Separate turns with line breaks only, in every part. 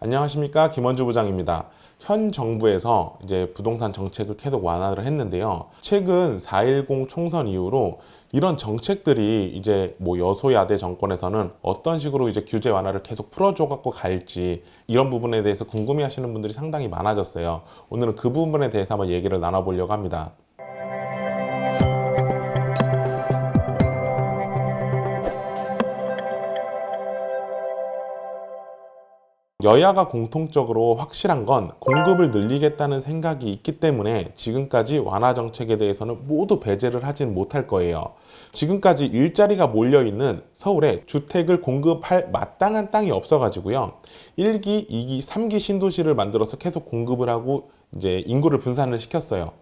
안녕하십니까, 김원주 부장입니다. 현 정부에서 이제 부동산 정책을 계속 완화를 했는데요. 최근 4.10 총선 이후로 이런 정책들이 이제 뭐 여소야대 정권에서는 어떤 식으로 이제 규제 완화를 계속 풀어줘 갖고 갈지, 이런 부분에 대해서 궁금해하시는 분들이 상당히 많아졌어요. 오늘은 그 부분에 대해서 한번 얘기를 나눠보려고 합니다. 여야가 공통적으로 확실한 건 공급을 늘리겠다는 생각이 있기 때문에 지금까지 완화 정책에 대해서는 모두 배제를 하진 못할 거예요. 지금까지 일자리가 몰려있는 서울에 주택을 공급할 마땅한 땅이 없어가지고요. 1기, 2기, 3기 신도시를 만들어서 계속 공급을 하고 이제 인구를 분산을 시켰어요.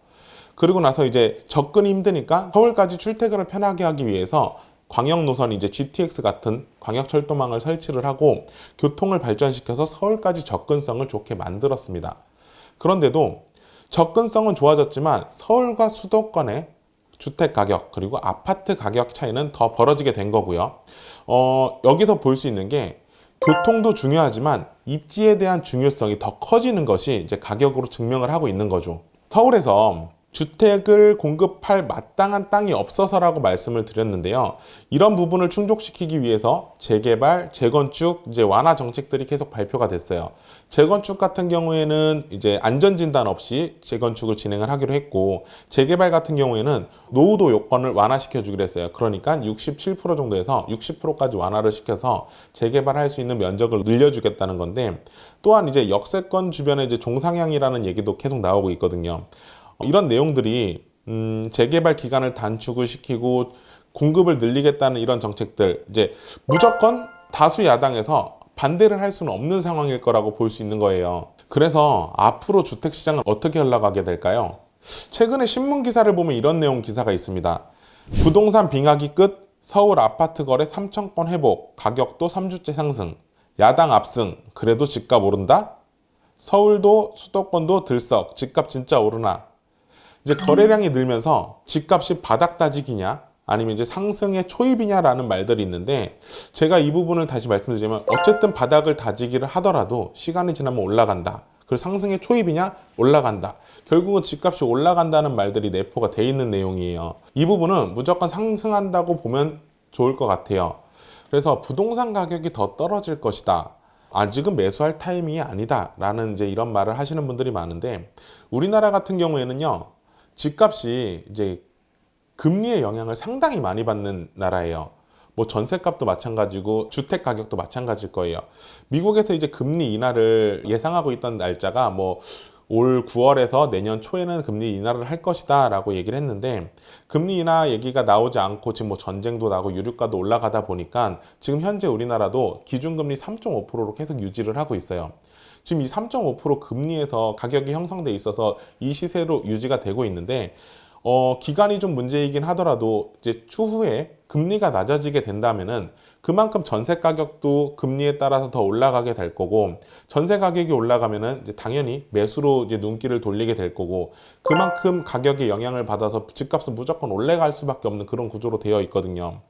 그리고 나서 이제 접근이 힘드니까 서울까지 출퇴근을 편하게 하기 위해서 광역 노선 이제 GTX 같은 광역철도망을 설치를 하고 교통을 발전시켜서 서울까지 접근성을 좋게 만들었습니다. 그런데도 접근성은 좋아졌지만 서울과 수도권의 주택 가격 그리고 아파트 가격 차이는 더 벌어지게 된 거고요. 여기서 볼 수 있는 게 교통도 중요하지만 입지에 대한 중요성이 더 커지는 것이 이제 가격으로 증명을 하고 있는 거죠. 서울에서 주택을 공급할 마땅한 땅이 없어서라고 말씀을 드렸는데요. 이런 부분을 충족시키기 위해서 재개발, 재건축, 이제 완화 정책들이 계속 발표가 됐어요. 재건축 같은 경우에는 이제 안전진단 없이 재건축을 진행을 하기로 했고, 재개발 같은 경우에는 노후도 요건을 완화시켜 주기로 했어요. 그러니까 67% 정도에서 60%까지 완화를 시켜서 재개발할 수 있는 면적을 늘려주겠다는 건데, 또한 이제 역세권 주변에 이제 종상향이라는 얘기도 계속 나오고 있거든요. 이런 내용들이 재개발 기간을 단축을 시키고 공급을 늘리겠다는 이런 정책들, 이제 무조건 다수 야당에서 반대를 할 수는 없는 상황일 거라고 볼 수 있는 거예요. 그래서 앞으로 주택시장은 어떻게 흘러가게 될까요? 최근에 신문 기사를 보면 이런 내용 기사가 있습니다. 부동산 빙하기 끝, 서울 아파트 거래 3천건 회복, 가격도 3주째 상승, 야당 압승, 그래도 집값 오른다? 서울도 수도권도 들썩, 집값 진짜 오르나? 이제 거래량이 늘면서 집값이 바닥 다지기냐 아니면 이제 상승의 초입이냐라는 말들이 있는데, 제가 이 부분을 다시 말씀드리면 어쨌든 바닥을 다지기를 하더라도 시간이 지나면 올라간다. 그리고 상승의 초입이냐 올라간다. 결국은 집값이 올라간다는 말들이 내포가 돼 있는 내용이에요. 이 부분은 무조건 상승한다고 보면 좋을 것 같아요. 그래서 부동산 가격이 더 떨어질 것이다. 아직은 매수할 타이밍이 아니다. 라는 이제 이런 말을 하시는 분들이 많은데, 우리나라 같은 경우에는요. 집값이 이제 금리의 영향을 상당히 많이 받는 나라예요. 뭐 전세값도 마찬가지고 주택 가격도 마찬가지일 거예요. 미국에서 이제 금리 인하를 예상하고 있던 날짜가 뭐 올 9월에서 내년 초에는 금리 인하를 할 것이다 라고 얘기를 했는데, 금리 인하 얘기가 나오지 않고 지금 뭐 전쟁도 나고 유류가도 올라가다 보니까 지금 현재 우리나라도 기준금리 3.5%로 계속 유지를 하고 있어요. 지금 이 3.5% 금리에서 가격이 형성돼 있어서 이 시세로 유지가 되고 있는데, 기간이 좀 문제이긴 하더라도 이제 추후에 금리가 낮아지게 된다면은 그만큼 전세 가격도 금리에 따라서 더 올라가게 될 거고, 전세 가격이 올라가면은 이제 당연히 매수로 이제 눈길을 돌리게 될 거고, 그만큼 가격에 영향을 받아서 집값은 무조건 올라갈 수밖에 없는 그런 구조로 되어 있거든요.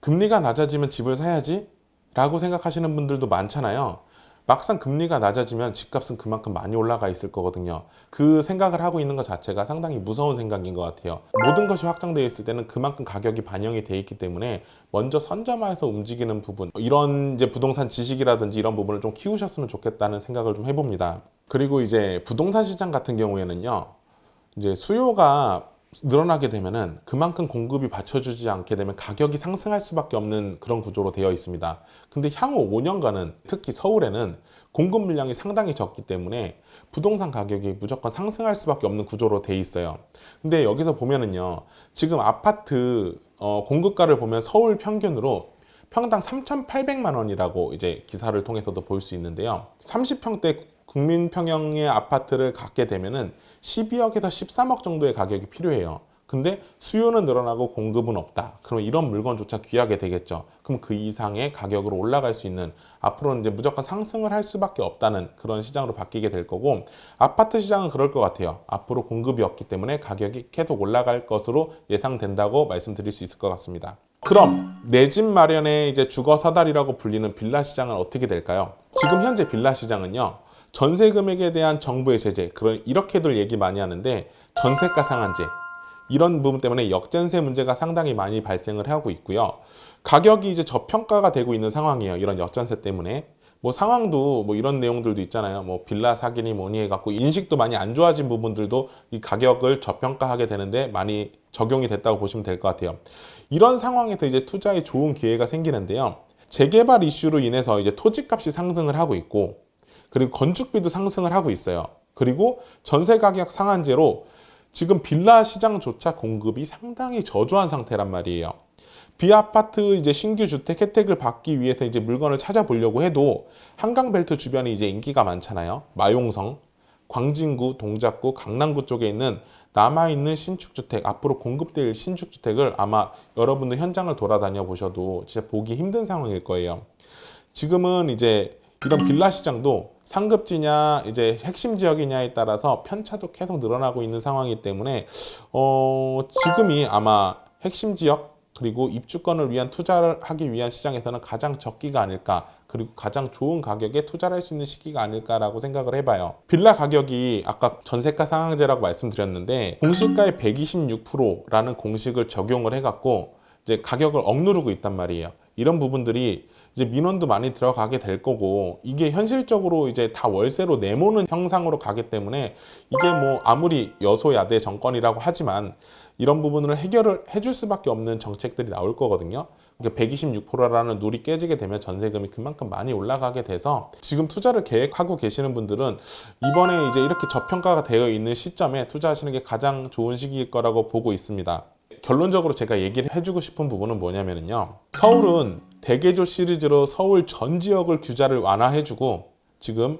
금리가 낮아지면 집을 사야지 라고 생각하시는 분들도 많잖아요. 막상 금리가 낮아지면 집값은 그만큼 많이 올라가 있을 거거든요. 그 생각을 하고 있는 것 자체가 상당히 무서운 생각인 것 같아요. 모든 것이 확정되어 있을 때는 그만큼 가격이 반영이 돼 있기 때문에 먼저 선점해서 움직이는 부분, 이런 이제 부동산 지식이라든지 이런 부분을 좀 키우셨으면 좋겠다는 생각을 좀 해봅니다. 그리고 이제 부동산 시장 같은 경우에는요, 이제 수요가 늘어나게 되면은 그만큼 공급이 받쳐주지 않게 되면 가격이 상승할 수밖에 없는 그런 구조로 되어 있습니다. 근데 향후 5년간은 특히 서울에는 공급 물량이 상당히 적기 때문에 부동산 가격이 무조건 상승할 수밖에 없는 구조로 되어 있어요. 근데 여기서 보면은요, 지금 아파트 공급가를 보면 서울 평균으로 평당 3,800만 원이라고 이제 기사를 통해서도 볼 수 있는데요. 30평대 국민평형의 아파트를 갖게 되면은 12억에서 13억 정도의 가격이 필요해요. 근데 수요는 늘어나고 공급은 없다. 그럼 이런 물건조차 귀하게 되겠죠. 그럼 그 이상의 가격으로 올라갈 수 있는, 앞으로는 이제 무조건 상승을 할 수밖에 없다는 그런 시장으로 바뀌게 될 거고, 아파트 시장은 그럴 것 같아요. 앞으로 공급이 없기 때문에 가격이 계속 올라갈 것으로 예상된다고 말씀드릴 수 있을 것 같습니다. 그럼 내 집 마련의 이제 주거 사다리라고 불리는 빌라 시장은 어떻게 될까요? 지금 현재 빌라 시장은요, 전세 금액에 대한 정부의 제재, 그런 이렇게들 얘기 많이 하는데 전세가 상한제, 이런 부분 때문에 역전세 문제가 상당히 많이 발생을 하고 있고요. 가격이 이제 저평가가 되고 있는 상황이에요. 이런 역전세 때문에. 뭐 상황도 뭐 이런 내용들도 있잖아요. 뭐 빌라 사기니 뭐니 해갖고 인식도 많이 안 좋아진 부분들도 이 가격을 저평가하게 되는데 많이 적용이 됐다고 보시면 될 것 같아요. 이런 상황에서 이제 투자에 좋은 기회가 생기는데요. 재개발 이슈로 인해서 이제 토지값이 상승을 하고 있고, 그리고 건축비도 상승을 하고 있어요. 그리고 전세 가격 상한제로 지금 빌라 시장조차 공급이 상당히 저조한 상태란 말이에요. 비아파트 이제 신규 주택 혜택을 받기 위해서 이제 물건을 찾아보려고 해도 한강벨트 주변이 이제 인기가 많잖아요. 마용성, 광진구, 동작구, 강남구 쪽에 있는 남아있는 신축주택, 앞으로 공급될 신축주택을 아마 여러분들 현장을 돌아다녀 보셔도 진짜 보기 힘든 상황일 거예요. 지금은 이제 이런 빌라 시장도 상급지냐 이제 핵심 지역이냐에 따라서 편차도 계속 늘어나고 있는 상황이기 때문에 지금이 아마 핵심 지역 그리고 입주권을 위한 투자를 하기 위한 시장에서는 가장 적기가 아닐까, 그리고 가장 좋은 가격에 투자를 할 수 있는 시기가 아닐까라고 생각을 해봐요. 빌라 가격이 아까 전세가 상한제라고 말씀드렸는데 공시가의 126%라는 공식을 적용을 해갖고 이제 가격을 억누르고 있단 말이에요. 이런 부분들이 이제 민원도 많이 들어가게 될 거고, 이게 현실적으로 이제 다 월세로 내모는 형상으로 가기 때문에 이게 뭐 아무리 여소야대 정권이라고 하지만 이런 부분을 해결을 해줄 수밖에 없는 정책들이 나올 거거든요. 그러니까 126%라는 룰이 깨지게 되면 전세금이 그만큼 많이 올라가게 돼서 지금 투자를 계획하고 계시는 분들은 이번에 이제 이렇게 저평가가 되어 있는 시점에 투자하시는 게 가장 좋은 시기일 거라고 보고 있습니다. 결론적으로 제가 얘기를 해주고 싶은 부분은 뭐냐면요, 서울은 대개조 시리즈로 서울 전 지역을 규제를 완화해주고 지금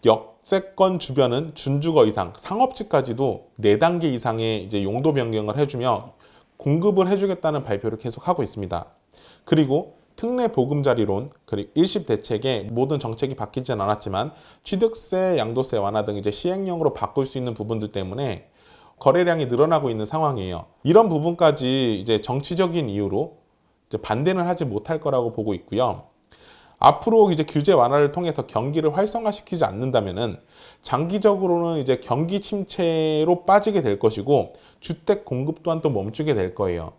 역세권 주변은 준주거 이상, 상업지까지도 4단계 이상의 이제 용도 변경을 해주며 공급을 해주겠다는 발표를 계속 하고 있습니다. 그리고 특례 보금자리론, 그리고 일십 대책에 모든 정책이 바뀌진 않았지만 취득세, 양도세 완화 등 이제 시행령으로 바꿀 수 있는 부분들 때문에 거래량이 늘어나고 있는 상황이에요. 이런 부분까지 이제 정치적인 이유로 이제 반대는 하지 못할 거라고 보고 있고요. 앞으로 이제 규제 완화를 통해서 경기를 활성화시키지 않는다면은 장기적으로는 이제 경기 침체로 빠지게 될 것이고 주택 공급 또한 또 멈추게 될 거예요.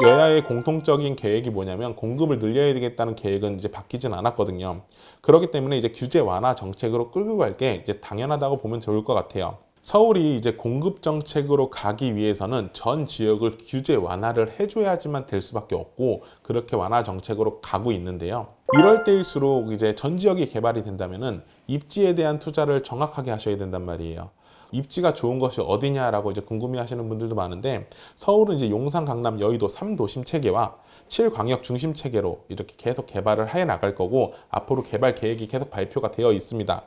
여야의 공통적인 계획이 뭐냐면 공급을 늘려야 되겠다는 계획은 이제 바뀌진 않았거든요. 그렇기 때문에 이제 규제 완화 정책으로 끌고 갈 게 이제 당연하다고 보면 좋을 것 같아요. 서울이 이제 공급 정책으로 가기 위해서는 전 지역을 규제 완화를 해줘야지만 될 수밖에 없고 그렇게 완화 정책으로 가고 있는데요. 이럴 때일수록 이제 전 지역이 개발이 된다면은 입지에 대한 투자를 정확하게 하셔야 된단 말이에요. 입지가 좋은 것이 어디냐라고 이제 궁금해하시는 분들도 많은데 서울은 이제 용산, 강남, 여의도 3도심 체계와 7광역 중심 체계로 이렇게 계속 개발을 해 나갈 거고 앞으로 개발 계획이 계속 발표가 되어 있습니다.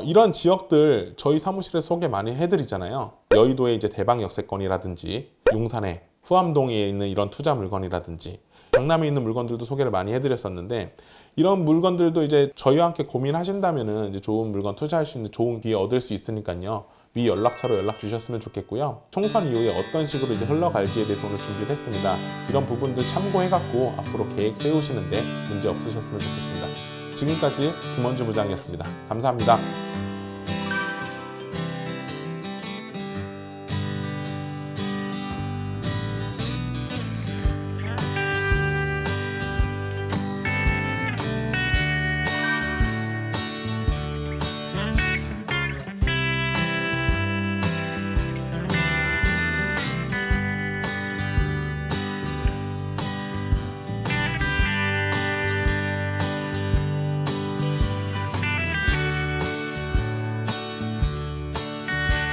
이런 지역들 저희 사무실에 소개 많이 해드리잖아요. 여의도의 이제 대방 역세권이라든지 용산의 후암동에 있는 이런 투자 물건이라든지 강남에 있는 물건들도 소개를 많이 해드렸었는데 이런 물건들도 이제 저희와 함께 고민하신다면은 이제 좋은 물건 투자할 수 있는 좋은 기회 얻을 수 있으니까요. 위 연락처로 연락 주셨으면 좋겠고요. 총선 이후에 어떤 식으로 이제 흘러갈지에 대해서 오늘 준비를 했습니다. 이런 부분들 참고해갖고 앞으로 계획 세우시는데 문제 없으셨으면 좋겠습니다. 지금까지 김원주 부장이었습니다. 감사합니다.